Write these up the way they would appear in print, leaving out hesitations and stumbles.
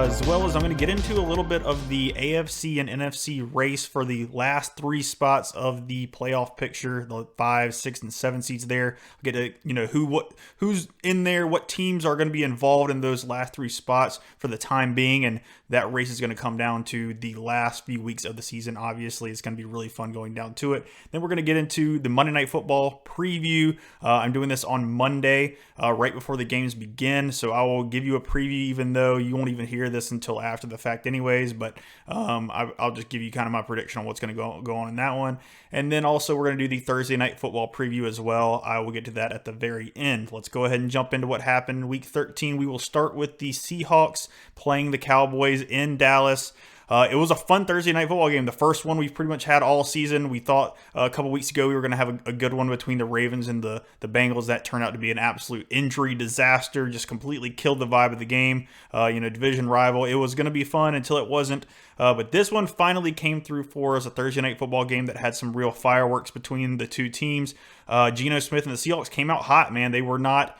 as well as I'm going to get into a little bit of the AFC and NFC race for the last three spots of the playoff picture, the 5, 6, and 7 seeds there. I'll get to, who's in there, what teams are going to be involved in those last three spots for the time being, and that race is going to come down to the last few weeks of the season. Obviously, it's going to be really fun going down to it. Then we're going to get into the Monday Night Football preview. I'm doing this on Monday, right before the games begin, so I will give you a preview, even though you won't even hear this until after the fact anyways, but I'll just give you kind of my prediction on what's going to go on in that one. And then also we're going to do the Thursday Night Football preview as well. I will get to that at the very end. Let's go ahead and jump into what happened in Week 13. We will start with the Seahawks playing the Cowboys in Dallas. It was a fun Thursday night football game. The first one we've pretty much had all season. We thought a couple weeks ago we were going to have a good one between the Ravens and the Bengals. That turned out to be an absolute injury disaster. Just completely killed the vibe of the game. Division rival. It was going to be fun until it wasn't. But this one finally came through for us, a Thursday night football game that had some real fireworks between the two teams. Geno Smith and the Seahawks came out hot, man. They were not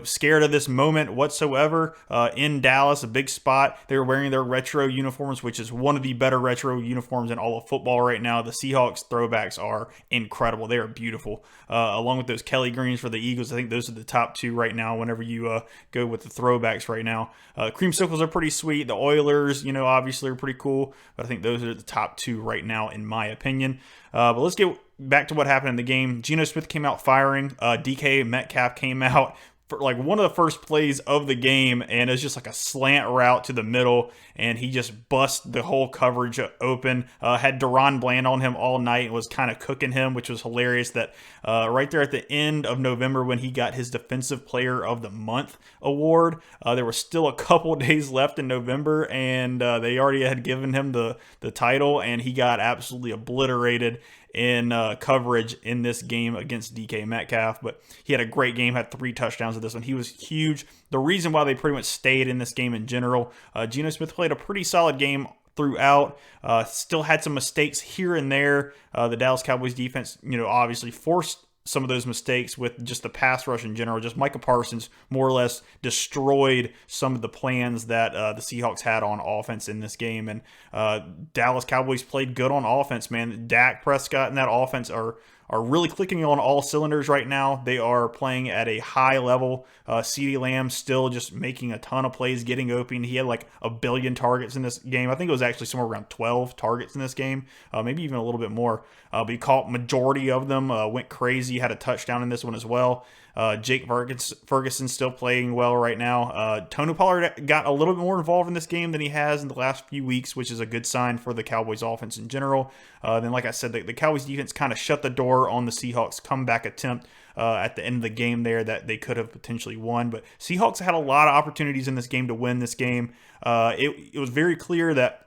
scared of this moment whatsoever. In Dallas, a big spot. They were wearing their retro uniforms, which is one of the better retro uniforms in all of football right now. The Seahawks throwbacks are incredible. They are beautiful. Along with those Kelly greens for the Eagles, I think those are the top two right now whenever you go with the throwbacks right now. Creamsicles are pretty sweet. The Oilers, obviously are pretty cool, but I think those are the top two right now in my opinion. But let's get back to what happened in the game. Geno Smith came out firing. DK Metcalf came out for like one of the first plays of the game, and it's just like a slant route to the middle, and he just bust the whole coverage open. Had Deron Bland on him all night and was kind of cooking him, which was hilarious. That right there at the end of November when he got his Defensive Player of the Month award, there were still a couple days left in November, and they already had given him the title, and he got absolutely obliterated in coverage in this game against DK Metcalf. But he had a great game, had 3 touchdowns of this one. He was huge. The reason why they pretty much stayed in this game in general, Geno Smith played a pretty solid game throughout, still had some mistakes here and there. The Dallas Cowboys defense, obviously forced some of those mistakes with just the pass rush in general. Just Micah Parsons more or less destroyed some of the plans that the Seahawks had on offense in this game. And Dallas Cowboys played good on offense, man. Dak Prescott and that offense are really clicking on all cylinders right now. They are playing at a high level. CeeDee Lamb still just making a ton of plays, getting open. He had like 1 billion targets in this game. I think it was actually somewhere around 12 targets in this game, maybe even a little bit more. But he caught majority of them, went crazy, had a touchdown in this one as well. Jake Ferguson still playing well right now. Tony Pollard got a little bit more involved in this game than he has in the last few weeks, which is a good sign for the Cowboys offense in general. Then, like I said, the Cowboys defense kind of shut the door on the Seahawks comeback attempt at the end of the game there that they could have potentially won. But Seahawks had a lot of opportunities in this game to win this game. It was very clear that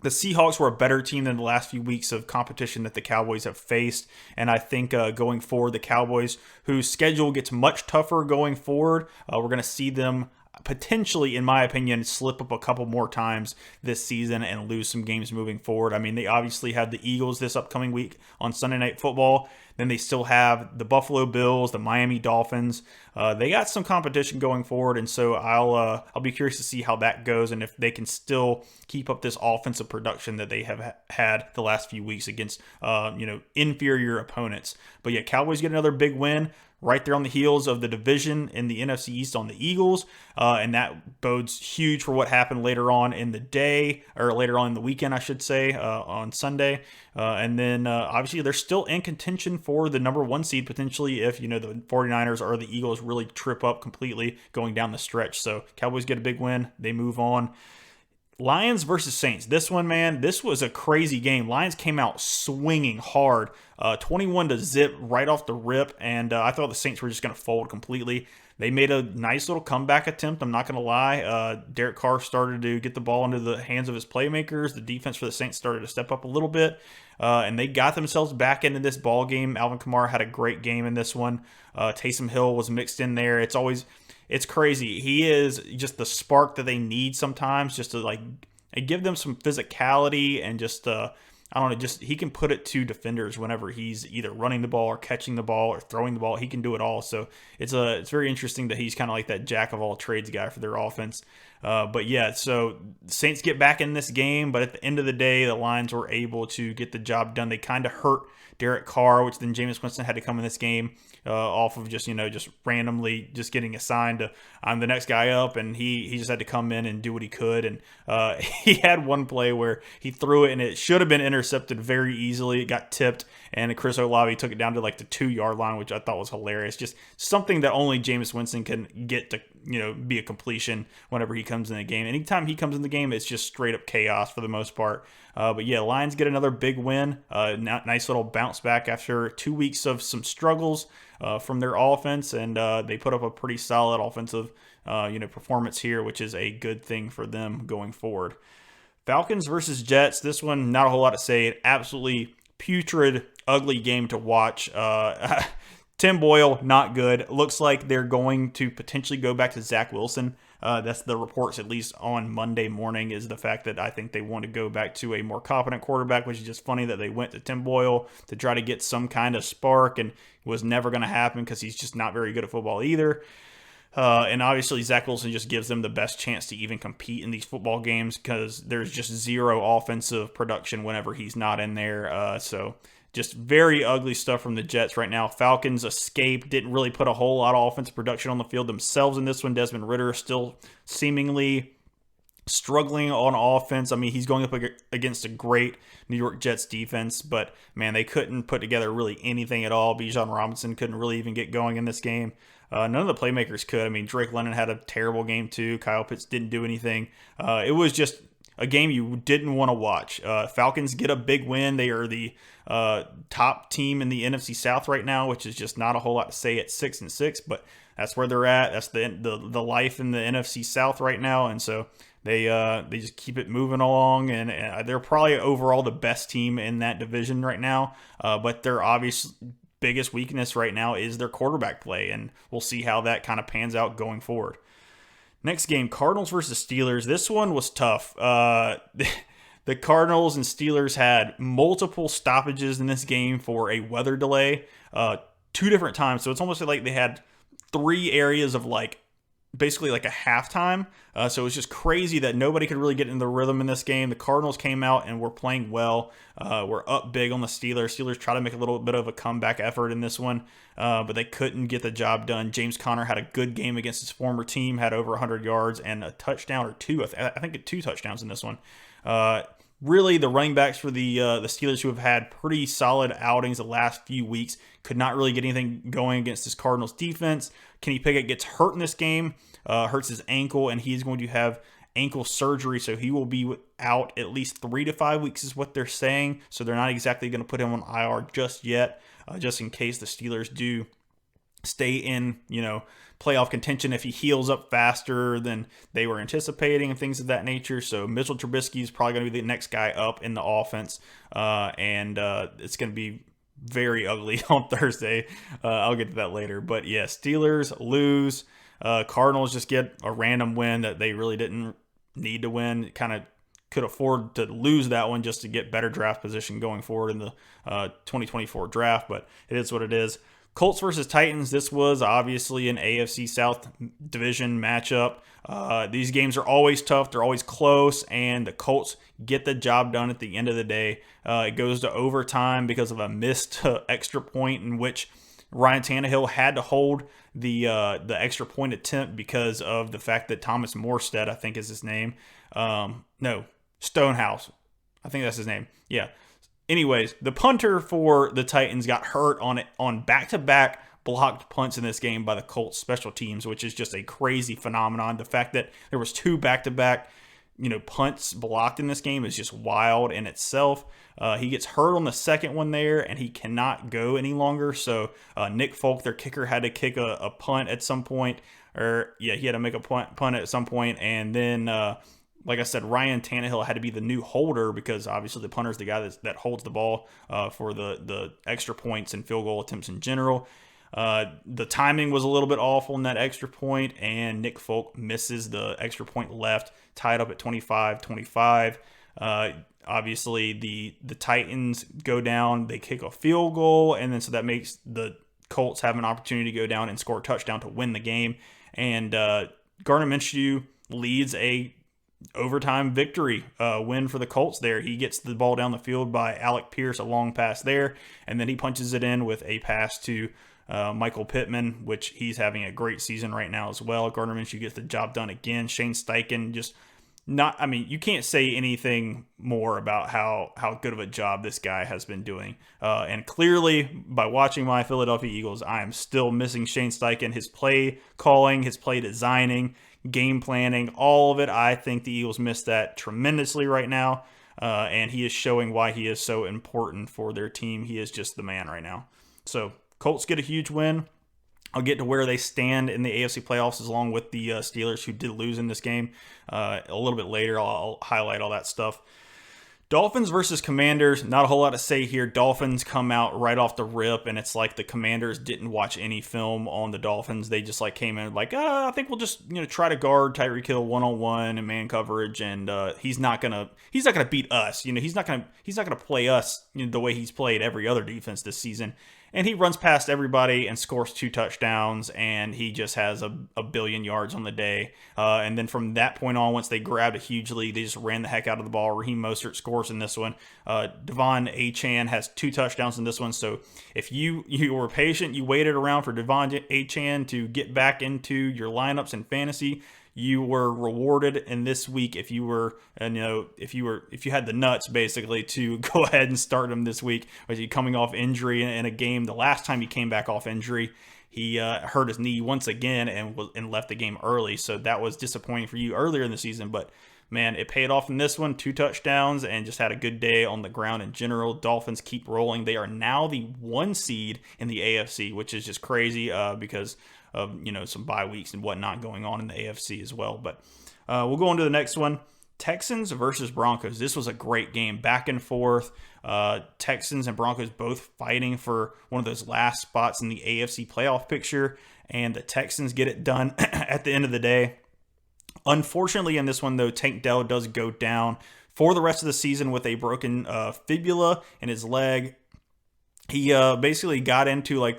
the Seahawks were a better team than the last few weeks of competition that the Cowboys have faced. And I think going forward, the Cowboys, whose schedule gets much tougher going forward, we're going to see them potentially, in my opinion, slip up a couple more times this season and lose some games moving forward. I mean, they obviously have the Eagles this upcoming week on Sunday Night Football. Then they still have the Buffalo Bills, the Miami Dolphins. They got some competition going forward, and so I'll be curious to see how that goes and if they can still keep up this offensive production that they have had the last few weeks against inferior opponents. But yeah, Cowboys get another big win right there on the heels of the division in the NFC East on the Eagles, and that bodes huge for what happened later on in the day, or later on in the weekend, I should say, on Sunday. And then obviously they're still in contention for the number 1 seed potentially if the 49ers or the Eagles really trip up completely going down the stretch. So Cowboys get a big win, they move on. Lions versus Saints. This one, man, this was a crazy game. Lions came out swinging hard, 21-0 right off the rip, and I thought the Saints were just going to fold completely. They made a nice little comeback attempt, I'm not going to lie. Derek Carr started to get the ball into the hands of his playmakers. The defense for the Saints started to step up a little bit, and they got themselves back into this ball game. Alvin Kamara had a great game in this one. Taysom Hill was mixed in there. It's crazy. He is just the spark that they need sometimes, just to give them some physicality and just I don't know, just he can put it to defenders whenever he's either running the ball or catching the ball or throwing the ball. He can do it all. So it's very interesting that he's kind of like that jack of all trades guy for their offense. But yeah, so Saints get back in this game, but at the end of the day, the Lions were able to get the job done. They kind of hurt Derek Carr, which then Jameis Winston had to come in this game off of just randomly just getting assigned to I'm the next guy up, and he just had to come in and do what he could. And he had one play where he threw it and it should have been intercepted very easily. It got tipped, and Chris Olave took it down to like the 2-yard line, which I thought was hilarious. Just something that only Jameis Winston can get to be a completion whenever he comes in the game. Anytime he comes in the game, it's just straight up chaos for the most part. But yeah, Lions get another big win. Nice little bounce back after 2 weeks of some struggles from their offense, and they put up a pretty solid offensive performance here, which is a good thing for them going forward. Falcons versus Jets. This one, not a whole lot to say. Absolutely putrid, ugly game to watch. Tim Boyle, not good. Looks like they're going to potentially go back to Zach Wilson. That's the reports, at least on Monday morning, is the fact that I think they want to go back to a more competent quarterback, which is just funny that they went to Tim Boyle to try to get some kind of spark, and it was never going to happen because he's just not very good at football either. And obviously Zach Wilson just gives them the best chance to even compete in these football games because there's just zero offensive production whenever he's not in there. So just very ugly stuff from the Jets right now. Falcons escape, didn't really put a whole lot of offensive production on the field themselves in this one. Desmond Ridder still seemingly struggling on offense. I mean, he's going up against a great New York Jets defense, but man, they couldn't put together really anything at all. Bijan Robinson couldn't really even get going in this game. None of the playmakers could. I mean, Drake London had a terrible game too. Kyle Pitts didn't do anything. It was just a game you didn't want to watch. Falcons get a big win. They are the top team in the NFC South right now, which is just not a whole lot to say at 6-6, but that's where they're at. That's the life in the NFC South right now, and so they just keep it moving along, and they're probably overall the best team in that division right now. But their obvious biggest weakness right now is their quarterback play, and we'll see how that kind of pans out going forward. Next game, Cardinals versus Steelers. This one was tough. The Cardinals and Steelers had multiple stoppages in this game for a weather delay, 2 different times. So it's almost like they had 3 areas of basically like a halftime. So it was just crazy that nobody could really get in the rhythm in this game. The Cardinals came out and were playing well. We're up big on the Steelers. Steelers tried to make a little bit of a comeback effort in this one, but they couldn't get the job done. James Conner had a good game against his former team, had over 100 yards and a touchdown or 2. I think 2 touchdowns in this one. Really, the running backs for the Steelers, who have had pretty solid outings the last few weeks, could not really get anything going against this Cardinals defense. Kenny Pickett gets hurt in this game, hurts his ankle, and he's going to have ankle surgery, so he will be out at least 3 to 5 weeks is what they're saying. So they're not exactly going to put him on IR just yet, just in case the Steelers do stay in, playoff contention if he heals up faster than they were anticipating and things of that nature. So Mitchell Trubisky is probably going to be the next guy up in the offense, and it's going to be very ugly on Thursday. I'll get to that later. But yeah, Steelers lose. Cardinals just get a random win that they really didn't need to win. Kind of could afford to lose that one just to get better draft position going forward in the 2024 draft, but it is what it is. Colts versus Titans. This was obviously an AFC South division matchup. These games are always tough. They're always close, and the Colts get the job done at the end of the day. It goes to overtime because of a missed extra point in which Ryan Tannehill had to hold the extra point attempt because of the fact that Thomas Morstead, I think is his name. No, Stonehouse. I think that's his name. Yeah. Anyways, the punter for the Titans got hurt on back-to-back blocked punts in this game by the Colts special teams, which is just a crazy phenomenon. The fact that there was 2 back-to-back, punts blocked in this game is just wild in itself. He gets hurt on the second one there, and he cannot go any longer. So Nick Folk, their kicker, had to kick a punt at some point. He had to make a punt at some point, and then like I said, Ryan Tannehill had to be the new holder because obviously the punter is the guy that holds the ball for the extra points and field goal attempts in general. The timing was a little bit awful in that extra point, and Nick Folk misses the extra point left, tied up at 25-25. obviously the Titans go down, they kick a field goal, and then so that makes the Colts have an opportunity to go down and score a touchdown to win the game. And Gardner Minshew leads a overtime victory win for the Colts there. He gets the ball down the field by Alec Pierce, a long pass there, and then he punches it in with a pass to Michael Pittman, which he's having a great season right now as well. Gardner Minshew gets the job done again. Shane Steichen just you can't say anything more about how good of a job this guy has been doing. And clearly, by watching my Philadelphia Eagles, I am still missing Shane Steichen. His play calling, his play designing, game planning, all of it. I think the Eagles missed that tremendously right now. And he is showing why he is so important for their team. He is just the man right now. So Colts get a huge win. I'll get to where they stand in the AFC playoffs along with the Steelers, who did lose in this game. A little bit later, I'll highlight all that stuff. Dolphins versus Commanders, not a whole lot to say here. Dolphins come out right off the rip, and it's like the Commanders didn't watch any film on the Dolphins. They just came in I think we'll just try to guard Tyreek Hill one-on-one and man coverage, and he's not gonna beat us. He's not gonna play us the way he's played every other defense this season. And he runs past everybody and scores 2 touchdowns, and he just has a billion yards on the day. And then from that point on, once they grabbed a huge lead, they just ran the heck out of the ball. Raheem Mostert scores in this one. Devon Achane has 2 touchdowns in this one. So if you were patient, you waited around for Devon Achane to get back into your lineups in fantasy, you were rewarded in this week if you had the nuts basically to go ahead and start him this week. Was he coming off injury in a game? The last time he came back off injury, he hurt his knee once again and left the game early. So that was disappointing for you earlier in the season. But man, it paid off in this one. 2 touchdowns and just had a good day on the ground in general. Dolphins keep rolling. They are now the 1 seed in the AFC, which is just crazy because of some bye weeks and whatnot going on in the AFC as well. But we'll go on to the next one. Texans versus Broncos. This was a great game, back and forth. Texans and Broncos both fighting for one of those last spots in the AFC playoff picture, and the Texans get it done at the end of the day. Unfortunately, in this one, though, Tank Dell does go down for the rest of the season with a broken fibula in his leg. He basically got into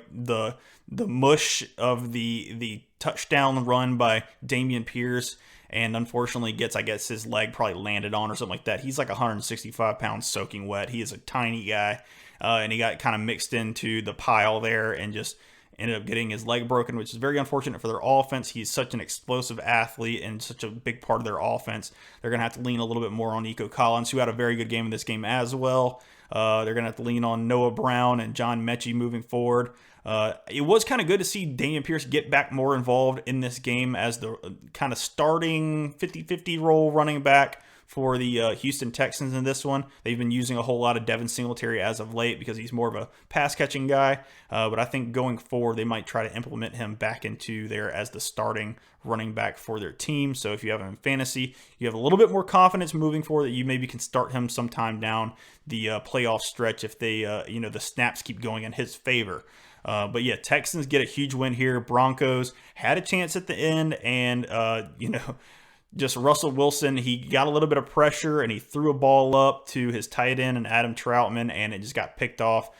the mush of the touchdown run by Dameon Pierce, and unfortunately gets, I guess, his leg probably landed on or something like that. He's like 165 pounds soaking wet. He is a tiny guy, and he got kind of mixed into the pile there and just ended up getting his leg broken, which is very unfortunate for their offense. He's such an explosive athlete and such a big part of their offense. They're going to have to lean a little bit more on Nico Collins, who had a very good game in this game as well. They're going to have to lean on Noah Brown and John Mechie moving forward. It was kind of good to see Dameon Pierce get back more involved in this game as the kind of starting 50-50 role running back for the Houston Texans in this one. They've been using a whole lot of Devin Singletary as of late because he's more of a pass-catching guy. But I think going forward, they might try to implement him back into there as the starting running back for their team. So if you have him in fantasy, you have a little bit more confidence moving forward that you maybe can start him sometime down the playoff stretch if they, the snaps keep going in his favor. But yeah, Texans get a huge win here. Broncos had a chance at the end, and just Russell Wilson, he got a little bit of pressure and he threw a ball up to his tight end and Adam Troutman, and it just got picked off.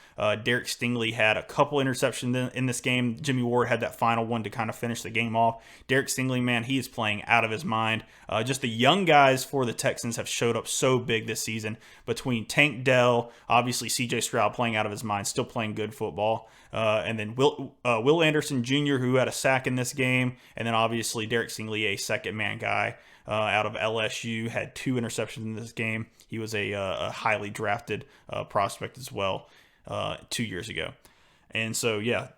Derek Stingley had a couple interceptions in this game. Jimmy Ward had that final one to kind of finish the game off. Derek Stingley, man, he is playing out of his mind. Just the young guys for the Texans have showed up so big this season between Tank Dell, obviously CJ Stroud playing out of his mind, still playing good football. And then Will Anderson Jr., who had a sack in this game. And then obviously Derek Stingley, a second-man guy out of LSU, had 2 interceptions in this game. He was a highly drafted prospect as well 2 years ago. And so, yeah,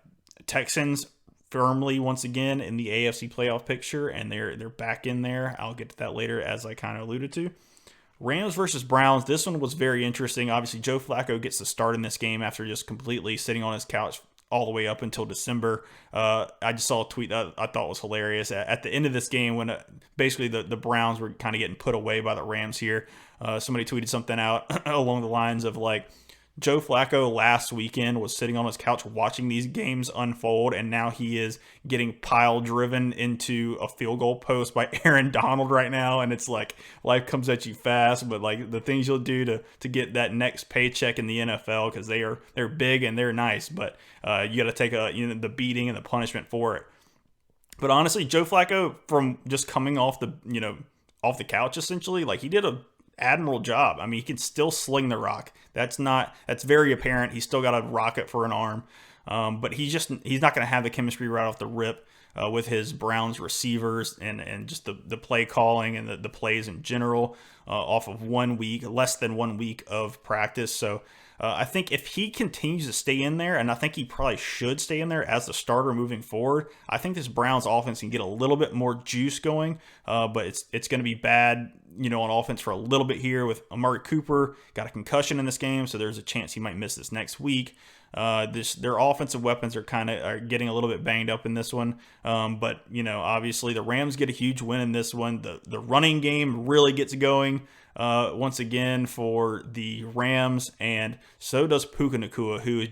Texans firmly once again in the AFC playoff picture, and they're back in there. I'll get to that later, as I kind of alluded to. Rams versus Browns. This one was very interesting. Obviously, Joe Flacco gets the start in this game after just completely sitting on his couch all the way up until December. I just saw a tweet that I thought was hilarious. At the end of this game, when basically the Browns were kind of getting put away by the Rams here, somebody tweeted something out along the lines of Joe Flacco last weekend was sitting on his couch watching these games unfold, and now he is getting pile driven into a field goal post by Aaron Donald right now. And it's like life comes at you fast, but like the things you'll do to get that next paycheck in the NFL, because they're big and they're nice, but you got to take the beating and the punishment for it. But honestly, Joe Flacco, from just coming off the couch essentially, like he did a admirable job. I mean, he can still sling the rock. That's very apparent. He's still got a rocket for an arm, but he's not going to have the chemistry right off the rip with his Browns receivers and just the play calling and the plays in general off of less than 1 week of practice. So I think if he continues to stay in there, and I think he probably should stay in there as the starter moving forward, I think this Browns offense can get a little bit more juice going. But it's going to be bad, on offense for a little bit here with Amari Cooper. Got a concussion in this game, so there's a chance he might miss this next week. Their offensive weapons are getting a little bit banged up in this one. But obviously the Rams get a huge win in this one. The running game really gets going once again for the Rams, and so does Puka Nacua, who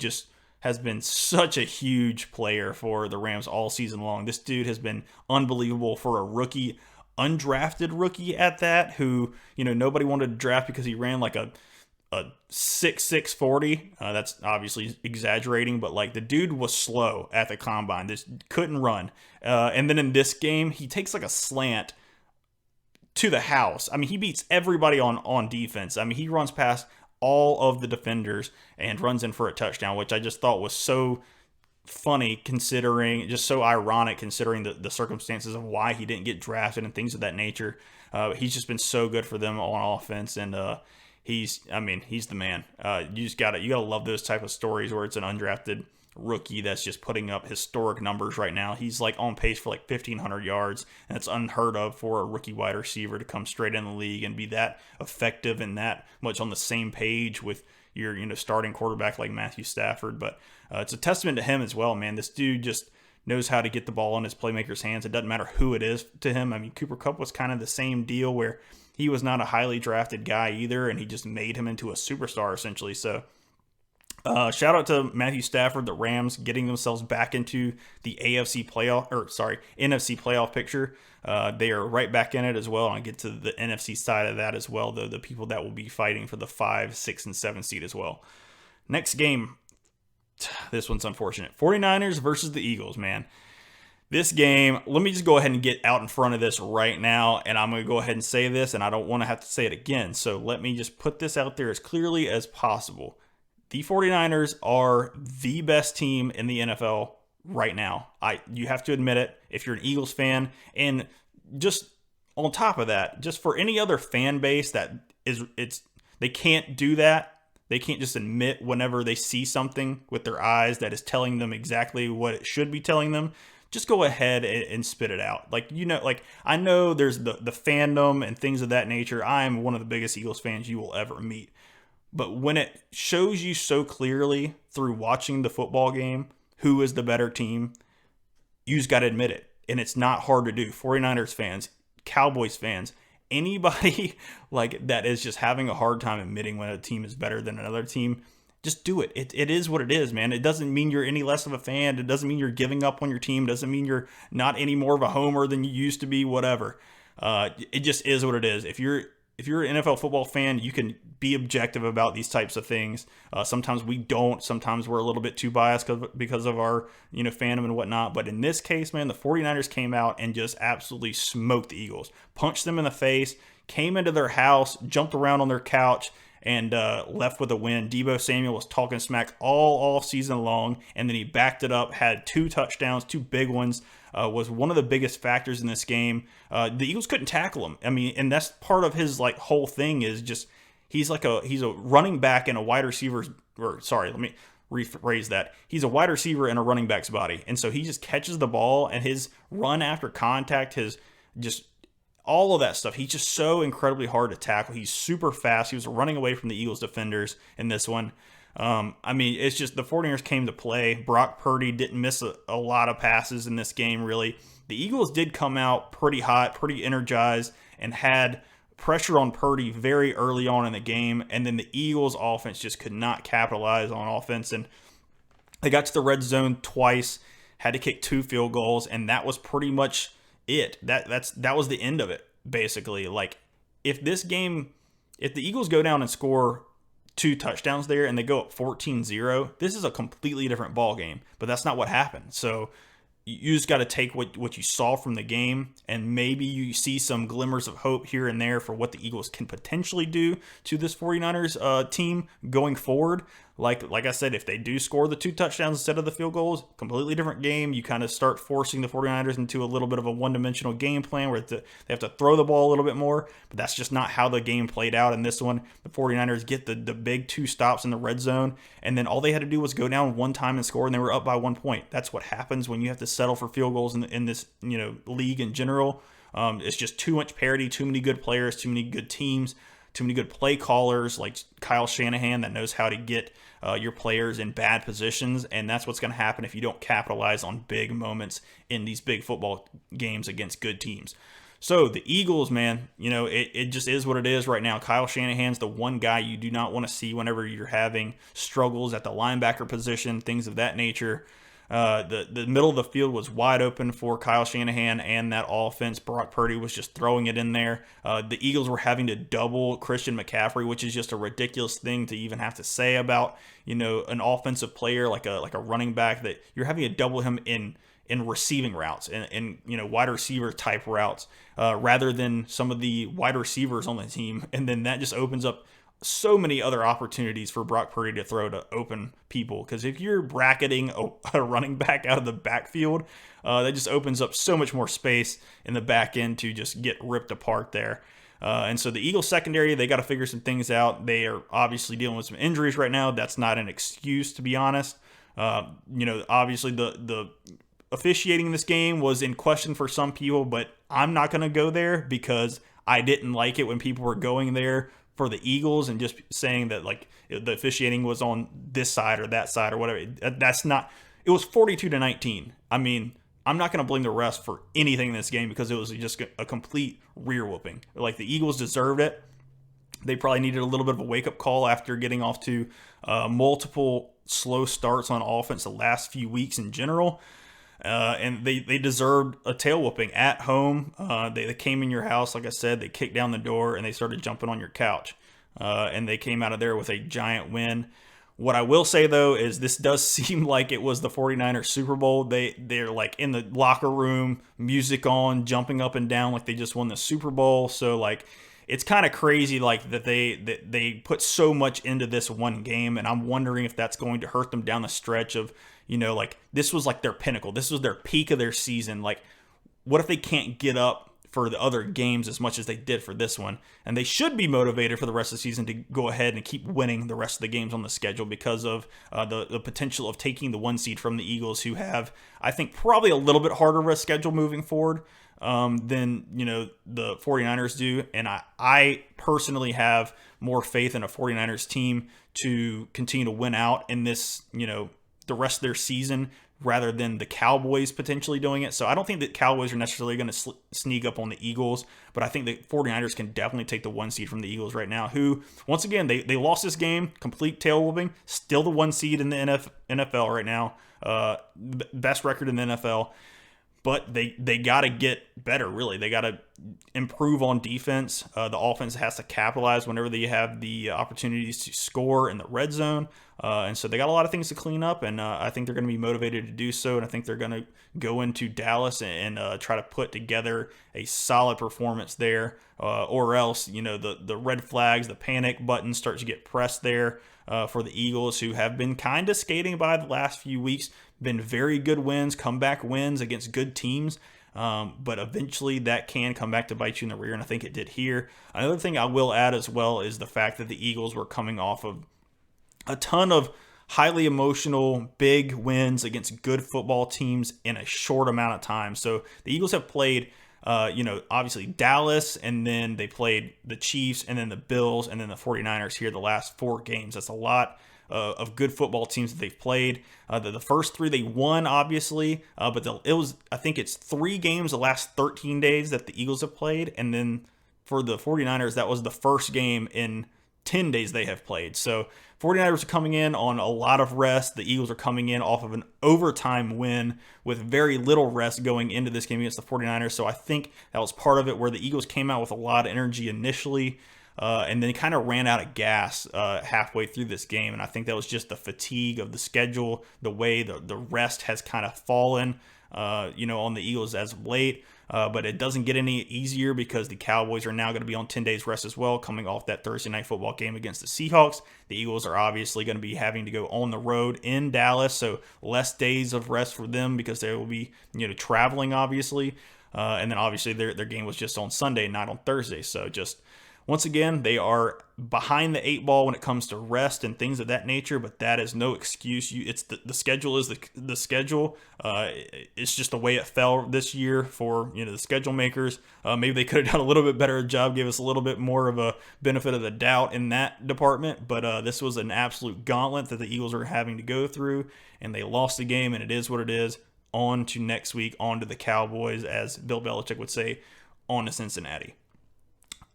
has been such a huge player for the Rams all season long. This dude has been unbelievable for a rookie, undrafted rookie at that, who nobody wanted to draft because he ran like a 6'6" 40. That's obviously exaggerating, but like the dude was slow at the combine. This couldn't run. And then in this game, he takes like a slant to the house. I mean, he beats everybody on defense. I mean, he runs past all of the defenders and runs in for a touchdown, which I just thought was so funny, just so ironic considering the circumstances of why he didn't get drafted and things of that nature. He's just been so good for them on offense, and he's the man. You gotta love those type of stories where it's an undrafted rookie that's just putting up historic numbers right now. He's like on pace for like 1,500 yards, and it's unheard of for a rookie wide receiver to come straight in the league and be that effective and that much on the same page with your starting quarterback like Matthew Stafford. But it's a testament to him as well, man. This dude just knows how to get the ball in his playmakers' hands. It doesn't matter who it is to him. I mean, Cooper Kupp was kind of the same deal where he was not a highly drafted guy either, and he just made him into a superstar essentially. So shout out to Matthew Stafford, the Rams getting themselves back into the NFC playoff picture. They are right back in it as well. And I'll get to the NFC side of that as well, the people that will be fighting for the 5, 6, and 7 seed as well. Next game, this one's unfortunate. 49ers versus the Eagles, man. This game, let me just go ahead and get out in front of this right now, and I'm going to go ahead and say this, and I don't want to have to say it again. So let me just put this out there as clearly as possible. The 49ers are the best team in the NFL right now. You have to admit it if you're an Eagles fan. And just on top of that, just for any other fan base they can't do that. They can't just admit whenever they see something with their eyes that is telling them exactly what it should be telling them. Just go ahead and spit it out. I know there's the fandom and things of that nature. I'm one of the biggest Eagles fans you will ever meet. But when it shows you so clearly through watching the football game who is the better team, you just got to admit it. And it's not hard to do. 49ers fans, Cowboys fans, anybody like that is just having a hard time admitting when a team is better than another team, just do it. It is what it is, man. It doesn't mean you're any less of a fan. It doesn't mean you're giving up on your team. It doesn't mean you're not any more of a homer than you used to be, whatever. It just is what it is. If you're an NFL football fan, you can be objective about these types of things. Sometimes we don't. Sometimes we're a little bit too biased because of our fandom and whatnot. But in this case, man, the 49ers came out and just absolutely smoked the Eagles. Punched them in the face, came into their house, jumped around on their couch, and left with a win. Deebo Samuel was talking smack all season long, and then he backed it up, had 2 touchdowns, 2 big ones, was one of the biggest factors in this game. The Eagles couldn't tackle him. I mean, and that's part of his whole thing is just he's a running back and a wide receiver. Let me rephrase that. He's a wide receiver in a running back's body, and so he just catches the ball, and his run after contact, his just all of that stuff. He's just so incredibly hard to tackle. He's super fast. He was running away from the Eagles defenders in this one. It's just the 49ers came to play. Brock Purdy didn't miss a lot of passes in this game, really. The Eagles did come out pretty hot, pretty energized, and had pressure on Purdy very early on in the game, and then the Eagles offense just could not capitalize on offense, and they got to the red zone twice, had to kick 2 field goals, and that was pretty much it. That was the end of it, basically. Like, if the Eagles go down and score 2 touchdowns there and they go up 14-0, this is a completely different ball game, but that's not what happened. So you just got to take what you saw from the game, and maybe you see some glimmers of hope here and there for what the Eagles can potentially do to this 49ers team going forward. Like I said, if they do score the 2 touchdowns instead of the field goals, completely different game. You kind of start forcing the 49ers into a little bit of a one-dimensional game plan where they have to throw the ball a little bit more, but that's just not how the game played out in this one. The 49ers get the big 2 stops in the red zone, and then all they had to do was go down one time and score, and they were up by 1 point. That's what happens when you have to settle for field goals in this league in general. It's just too much parity, too many good players, too many good teams, too many good play callers like Kyle Shanahan that knows how to get your players in bad positions, and that's what's going to happen if you don't capitalize on big moments in these big football games against good teams. So the Eagles, man, it just is what it is right now. Kyle Shanahan's the one guy you do not want to see whenever you're having struggles at the linebacker position, things of that nature. The middle of the field was wide open for Kyle Shanahan and that offense. Brock Purdy was just throwing it in there. The Eagles were having to double Christian McCaffrey, which is just a ridiculous thing to even have to say about, an offensive player like a running back, that you're having to double him in receiving routes and wide receiver type routes rather than some of the wide receivers on the team. And then that just opens up so many other opportunities for Brock Purdy to throw to open people, because if you're bracketing a running back out of the backfield, that just opens up so much more space in the back end to just get ripped apart there. And so the Eagles secondary, they got to figure some things out. They are obviously dealing with some injuries right now. That's not an excuse, to be honest. Obviously the officiating in this game was in question for some people, but I'm not going to go there because I didn't like it when people were going there for the Eagles and just saying that like the officiating was on this side or that side or whatever. That's not. It was 42-19. I mean, I'm not going to blame the refs for anything in this game because it was just a complete rear whooping. Like, the Eagles deserved it. They probably needed a little bit of a wake up call after getting off to multiple slow starts on offense the last few weeks in general. And they deserved a tail whooping at home. They came in your house, like I said, they kicked down the door and they started jumping on your couch. And they came out of there with a giant win. What I will say, though, is this does seem like it was the 49ers Super Bowl. They're like in the locker room, music on, jumping up and down like they just won the Super Bowl. So like, it's kind of crazy like that they put so much into this one game, and I'm wondering if that's going to hurt them down the stretch of, like, this was like their pinnacle. This was their peak of their season. Like, what if they can't get up for the other games as much as they did for this one? And they should be motivated for the rest of the season to go ahead and keep winning the rest of the games on the schedule because of the potential of taking the 1 seed from the Eagles, who have, I think, probably a little bit harder of a schedule moving forward than the 49ers do. And I personally have more faith in a 49ers team to continue to win out in this, the rest of their season, rather than the Cowboys potentially doing it. So I don't think that Cowboys are necessarily going to sneak up on the Eagles, but I think the 49ers can definitely take the 1 seed from the Eagles right now, who, once again, they lost this game, complete tail whooping, still the 1 seed in the NFL right now, best record in the NFL. But they got to get better, really. They got to improve on defense. The offense has to capitalize whenever they have the opportunities to score in the red zone. And so they got a lot of things to clean up, and I think they're going to be motivated to do so. And I think they're going to go into Dallas and try to put together a solid performance there, or else, the red flags, the panic button starts to get pressed there for the Eagles, who have been kind of skating by the last few weeks. Been very good wins, comeback wins against good teams, but eventually that can come back to bite you in the rear, and I think it did here. Another thing I will add as well is the fact that the Eagles were coming off of a ton of highly emotional, big wins against good football teams in a short amount of time. So the Eagles have played, obviously Dallas, and then they played the Chiefs, and then the Bills, and then the 49ers here the last 4 games. That's a lot of good football teams that they've played. The first 3 they won, obviously, but I think it's 3 games the last 13 days that the Eagles have played, and then for the 49ers, that was the first game in 10 days they have played. So 49ers are coming in on a lot of rest. The Eagles are coming in off of an overtime win with very little rest going into this game against the 49ers. So I think that was part of it, where the Eagles came out with a lot of energy initially, and then kind of ran out of gas halfway through this game. And I think that was just the fatigue of the schedule, the way the rest has kind of fallen, on the Eagles as of late. But it doesn't get any easier because the Cowboys are now going to be on 10 days rest as well, coming off that Thursday night football game against the Seahawks. The Eagles are obviously going to be having to go on the road in Dallas, so less days of rest for them because they will be, traveling, obviously. And then obviously their game was just on Sunday, not on Thursday. So just once again, they are behind the 8 ball when it comes to rest and things of that nature, but that is no excuse. It's the schedule is the schedule. It's just the way it fell this year for the schedule makers. Maybe they could have done a little bit better job, give us a little bit more of a benefit of the doubt in that department. But this was an absolute gauntlet that the Eagles are having to go through, and they lost the game, and it is what it is. On to next week, on to the Cowboys, as Bill Belichick would say, on to Cincinnati.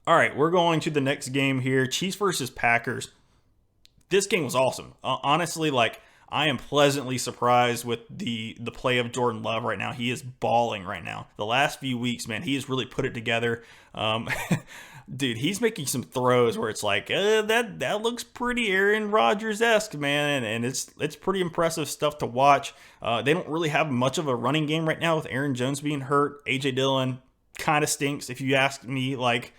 All right, we're going to the next game here, Chiefs versus Packers. This game was awesome. Honestly, I am pleasantly surprised with the play of Jordan Love right now. He is balling right now. The last few weeks, man, he has really put it together. Dude, he's making some throws where it's like, that looks pretty Aaron Rodgers-esque, man, and it's pretty impressive stuff to watch. They don't really have much of a running game right now with Aaron Jones being hurt. A.J. Dillon kind of stinks, if you ask me,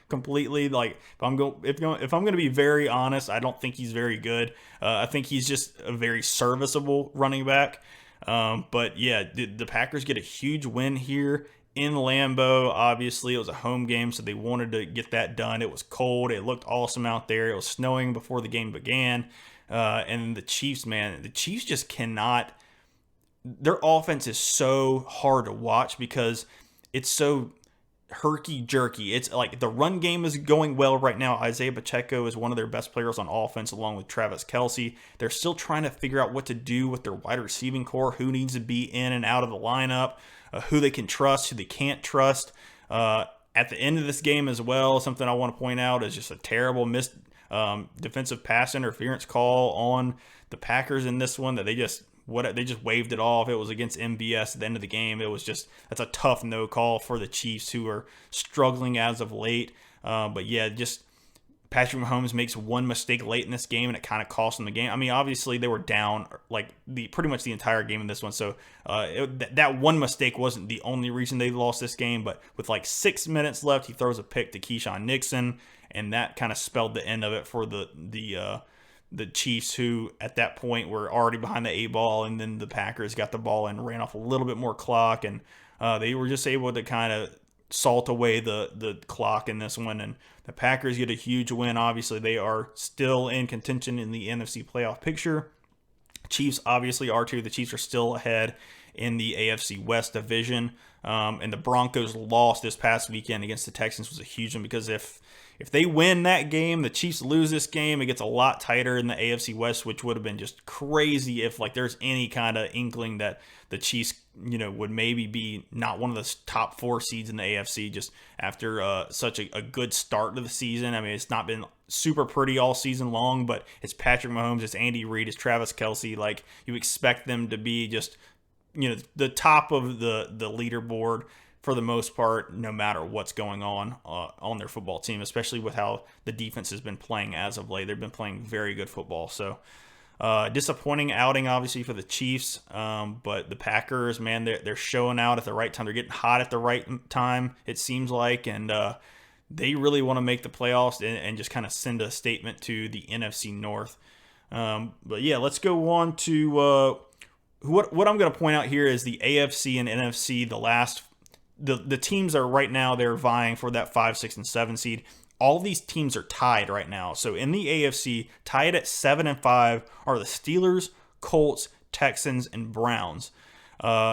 completely. If I'm going to be very honest, I don't think he's very good. I think he's just a very serviceable running back. But yeah, the Packers get a huge win here in Lambeau. Obviously, it was a home game, so they wanted to get that done. It was cold. It looked awesome out there. It was snowing before the game began. And the Chiefs, man, the Chiefs just cannot. Their offense is so hard to watch because it's so herky-jerky. It's like the run game is going well right now. Isaiah Pacheco is one of their best players on offense, along with Travis Kelce. They're still trying to figure out what to do with their wide receiving core, who needs to be in and out of the lineup, who they can trust, who they can't trust. At the end of this game as well, something I want to point out is just a terrible missed defensive pass interference call on the Packers in this one that they just waved it off. It was against MBS at the end of the game. That's a tough no call for the Chiefs, who are struggling as of late. But yeah, just Patrick Mahomes makes one mistake late in this game, and it kind of cost them the game. I mean, obviously they were down pretty much the entire game in this one. So that one mistake wasn't the only reason they lost this game. But with 6 minutes left, he throws a pick to Keyshawn Nixon, and that kind of spelled the end of it for the Chiefs, who at that point were already behind the 8 ball, and then the Packers got the ball and ran off a little bit more clock, and they were just able to kind of salt away the clock in this one, and the Packers get a huge win. Obviously, they are still in contention in the NFC playoff picture. Chiefs obviously are too. The Chiefs are still ahead in the AFC West division, and the Broncos' loss this past weekend against the Texans was a huge one, because if they win that game, the Chiefs lose this game, it gets a lot tighter in the AFC West, which would have been just crazy if there's any kind of inkling that the Chiefs, would maybe be not one of the top 4 seeds in the AFC just after such a good start to the season. I mean, it's not been super pretty all season long, but it's Patrick Mahomes, it's Andy Reid, it's Travis Kelce. You expect them to be just, the top of the leaderboard for the most part, no matter what's going on their football team, especially with how the defense has been playing as of late. They've been playing very good football. So disappointing outing, obviously, for the Chiefs. But the Packers, man, they're showing out at the right time. They're getting hot at the right time, it seems like. And they really want to make the playoffs and just kind of send a statement to the NFC North. But yeah, let's go on to what I'm going to point out here is the AFC and NFC, the teams are right now, they're vying for that 5, 6, and 7 seed. All these teams are tied right now. So in the AFC, tied at 7 and 5 are the Steelers, Colts, Texans, and Browns.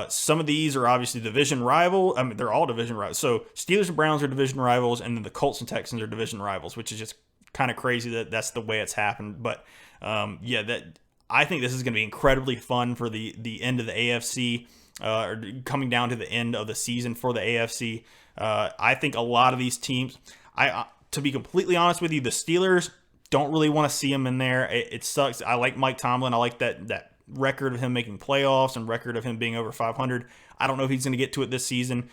Some of these are obviously division rival. I mean, they're all division rivals. So Steelers and Browns are division rivals, and then the Colts and Texans are division rivals, which is just kind of crazy that that's the way it's happened. But I think this is going to be incredibly fun for the end of the AFC. Coming down to the end of the season for the AFC. I think a lot of these teams, To be completely honest with you, the Steelers don't really want to see him in there. It sucks. I like Mike Tomlin. I like that record of him making playoffs and record of him being over 500. I don't know if he's going to get to it this season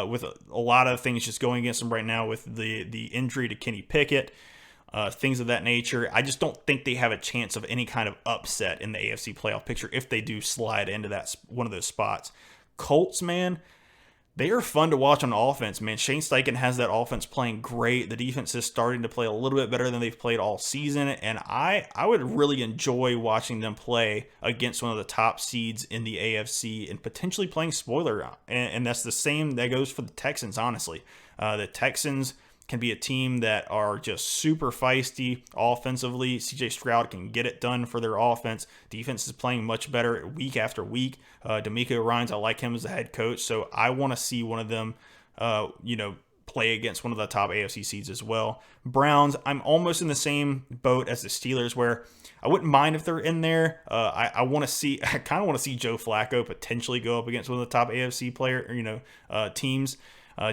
with a lot of things just going against him right now with the injury to Kenny Pickett, things of that nature. I just don't think they have a chance of any kind of upset in the AFC playoff picture if they do slide into that one of those spots. Colts, man, they are fun to watch on offense, man. Shane Steichen has that offense playing great. The defense is starting to play a little bit better than they've played all season, and I would really enjoy watching them play against one of the top seeds in the AFC and potentially playing spoiler. And that's the same that goes for the Texans, honestly. The Texans can be a team that are just super feisty offensively. CJ Stroud can get it done for their offense. Defense is playing much better week after week. D'Amico Ryans, I like him as the head coach, so I want to see one of them, play against one of the top AFC seeds as well. Browns, I'm almost in the same boat as the Steelers, where I wouldn't mind if they're in there. I kind of want to see Joe Flacco potentially go up against one of the top AFC teams.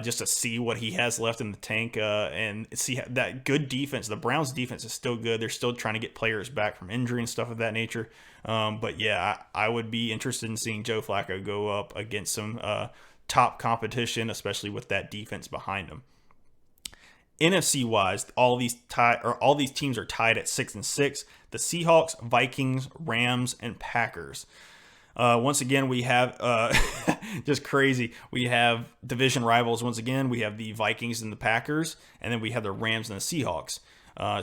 Just to see what he has left in the tank and see that good defense. The Browns' defense is still good. They're still trying to get players back from injury and stuff of that nature. But yeah, I would be interested in seeing Joe Flacco go up against some top competition, especially with that defense behind him. NFC-wise, all these teams are tied at 6-6. The Seahawks, Vikings, Rams, and Packers. Once again, we have just crazy. We have division rivals once again. We have the Vikings and the Packers, and then we have the Rams and the Seahawks.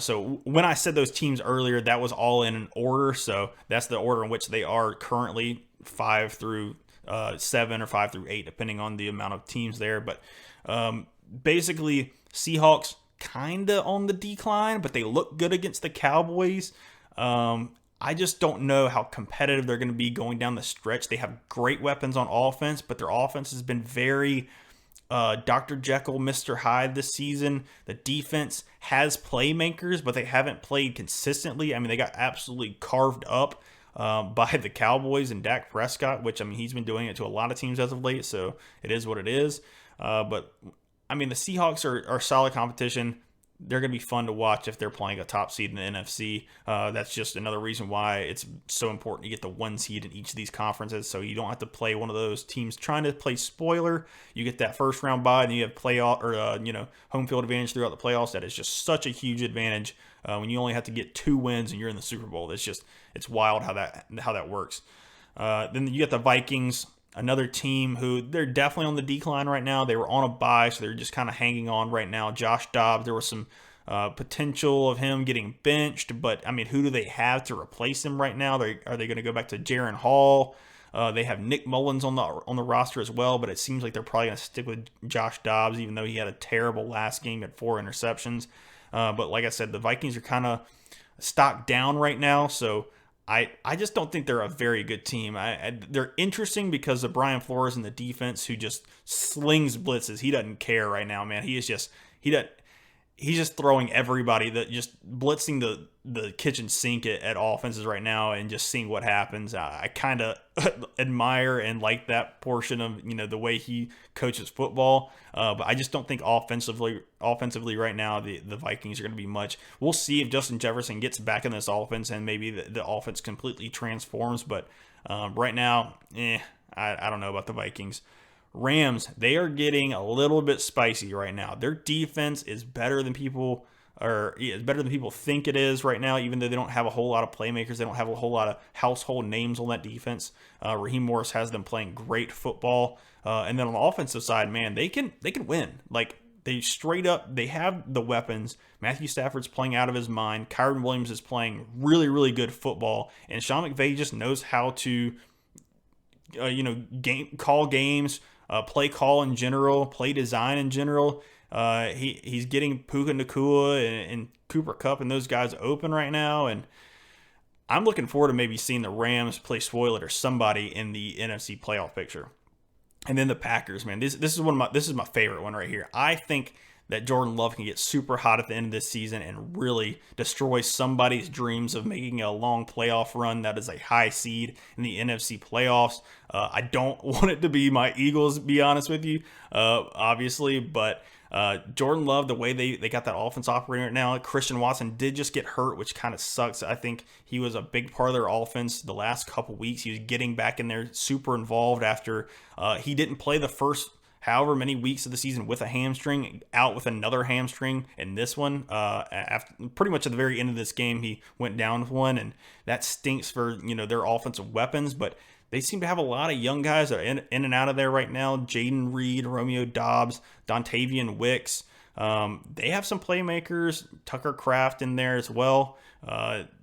So when I said those teams earlier, that was all in an order. So that's the order in which they are currently 5 through 7 or 5 through 8, depending on the amount of teams there. But basically, Seahawks kind of on the decline, but they look good against the Cowboys. I just don't know how competitive they're going to be going down the stretch. They have great weapons on offense, but their offense has been very Dr. Jekyll, Mr. Hyde this season. The defense has playmakers, but they haven't played consistently. I mean, they got absolutely carved up by the Cowboys and Dak Prescott, which, I mean, he's been doing it to a lot of teams as of late, so it is what it is. But, I mean, the Seahawks are solid competition. They're going to be fun to watch if they're playing a top seed in the NFC. That's just another reason why it's so important to get the 1 seed in each of these conferences, so you don't have to play one of those teams trying to play spoiler. You get that first round bye, and you have playoff or home field advantage throughout the playoffs. That is just such a huge advantage when you only have to get 2 wins and you're in the Super Bowl. It's wild how that works. Then you get the Vikings. Another team who they're definitely on the decline right now. They were on a bye, so they're just kind of hanging on right now. Josh Dobbs, there was some potential of him getting benched, but I mean, who do they have to replace him right now? Are they going to go back to Jaron Hall? They have Nick Mullins on the roster as well, but it seems like they're probably going to stick with Josh Dobbs, even though he had a terrible last game, had 4 interceptions. But like I said, the Vikings are kind of stocked down right now, so I just don't think they're a very good team. They're interesting because of Brian Flores and the defense, who just slings blitzes. He doesn't care right now, man. He's just throwing everybody, just blitzing the kitchen sink at offenses right now and just seeing what happens. I kind of admire and like that portion of the way he coaches football, but I just don't think offensively right now the Vikings are going to be much. We'll see if Justin Jefferson gets back in this offense and maybe the offense completely transforms, but right now, I don't know about the Vikings. Rams, they are getting a little bit spicy right now. Their defense is better than people think it is right now, even though they don't have a whole lot of playmakers. They don't have a whole lot of household names on that defense. Raheem Morris has them playing great football. And then on the offensive side, man, they can win. Like, they have the weapons. Matthew Stafford's playing out of his mind. Kyron Williams is playing really, really good football. And Sean McVay just knows how to call games, play call in general, play design in general. He's getting Puka Nacua and Cooper Kupp and those guys open right now, and I'm looking forward to maybe seeing the Rams play spoiler or somebody in the NFC playoff picture. And then the Packers, man, this is my favorite one right here. I think that Jordan Love can get super hot at the end of this season and really destroy somebody's dreams of making a long playoff run that is a high seed in the NFC playoffs. I don't want it to be my Eagles, to be honest with you, obviously, but Jordan Love, the way they got that offense operating right now. Christian Watson did just get hurt, which kind of sucks. I think he was a big part of their offense the last couple weeks. He was getting back in there, super involved after he didn't play the first however many weeks of the season with a hamstring, out with another hamstring in this one. After pretty much at the very end of this game, he went down with one, and that stinks for their offensive weapons. But they seem to have a lot of young guys that are in and out of there right now. Jaden Reed, Romeo Dobbs, Dontavian Wicks. They have some playmakers. Tucker Kraft in there as well.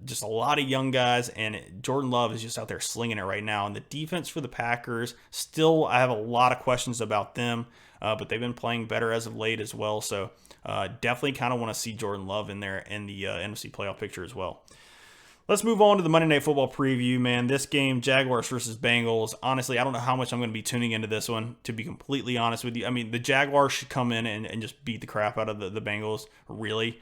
Just a lot of young guys, and Jordan Love is just out there slinging it right now. And the defense for the Packers, still, I have a lot of questions about them, but they've been playing better as of late as well. So definitely kind of want to see Jordan Love in there in the NFC playoff picture as well. Let's move on to the Monday Night Football preview, man. This game, Jaguars versus Bengals. Honestly, I don't know how much I'm going to be tuning into this one, to be completely honest with you. I mean, the Jaguars should come in and just beat the crap out of the Bengals, really.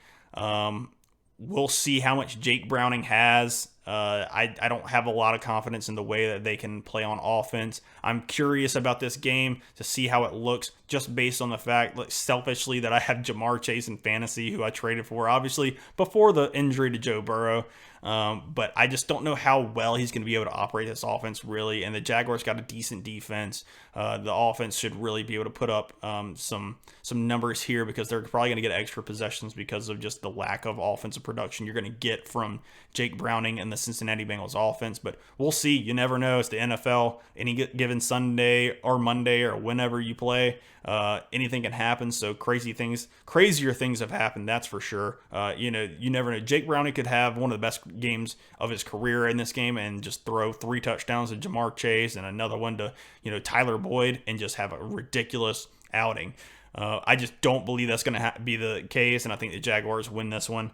We'll see how much Jake Browning has. I don't have a lot of confidence in the way that they can play on offense. I'm curious about this game to see how it looks, just based on the fact, like, selfishly, that I have Jamar Chase in fantasy, who I traded for, obviously, before the injury to Joe Burrow. But I just don't know how well he's going to be able to operate this offense, really. And the Jaguars got a decent defense. The offense should really be able to put up some numbers here, because they're probably going to get extra possessions because of just the lack of offensive production you're going to get from Jake Browning and the Cincinnati Bengals offense. But we'll see. You never know. It's the NFL. Any given Sunday or Monday or whenever you play, anything can happen. So crazier things have happened, that's for sure. You never know. Jake Browning could have one of the best games of his career in this game and just throw 3 touchdowns to Jamar Chase and another one to Tyler Boyd, and just have a ridiculous outing. I just don't believe that's going to be the case, and I think the Jaguars win this one.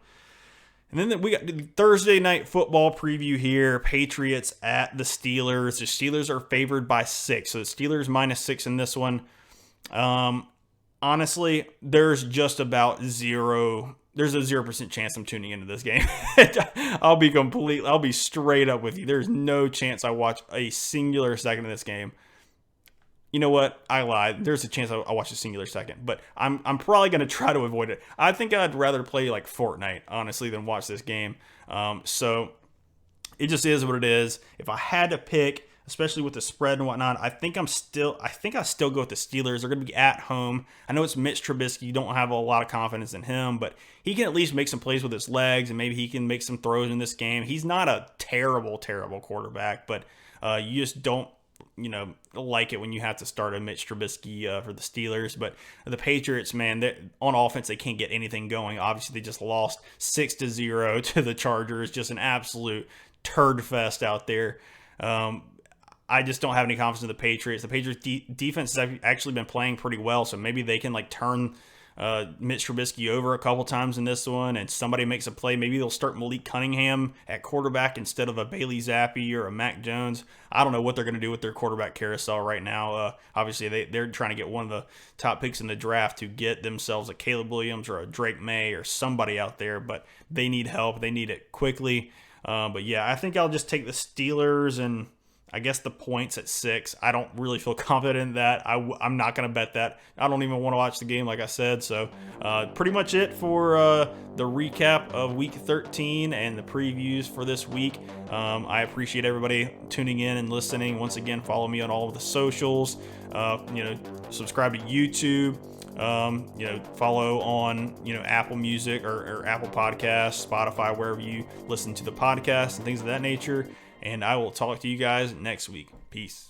And then we got the Thursday Night Football preview here. Patriots at the Steelers. The Steelers are favored by 6, so the Steelers -6 in this one. Honestly, there's just about zero. There's a 0% chance I'm tuning into this game. I'll be straight up with you. There's no chance I watch a singular second of this game. You know what? I lied. There's a chance I'll watch a singular second, but I'm probably going to try to avoid it. I think I'd rather play like Fortnite, honestly, than watch this game. So it just is what it is. If I had to pick, especially with the spread and whatnot, I think I still go with the Steelers. They're going to be at home. I know it's Mitch Trubisky. You don't have a lot of confidence in him, but he can at least make some plays with his legs, and maybe he can make some throws in this game. He's not a terrible quarterback, but you just don't like it when you have to start a Mitch Trubisky for the Steelers. But the Patriots, man, on offense, they can't get anything going. Obviously, they just lost 6-0 to the Chargers. Just an absolute turd fest out there. I just don't have any confidence in the Patriots. The Patriots defense has actually been playing pretty well, so maybe they can turn Mitch Trubisky over a couple times in this one, and somebody makes a play. Maybe they'll start Malik Cunningham at quarterback instead of a Bailey Zappi or a Mac Jones. I don't know what they're going to do with their quarterback carousel right now. Obviously, they're trying to get one of the top picks in the draft to get themselves a Caleb Williams or a Drake May or somebody out there, but they need help. They need it quickly. But yeah, I think I'll just take the Steelers, and I guess the points at 6. I don't really feel confident in that. I'm not going to bet that. I don't even want to watch the game, like I said. So pretty much it for the recap of Week 13 and the previews for this week. I appreciate everybody tuning in and listening. Once again, follow me on all of the socials. Subscribe to YouTube. Follow on, Apple Music or Apple Podcasts, Spotify, wherever you listen to the podcast and things of that nature. And I will talk to you guys next week. Peace.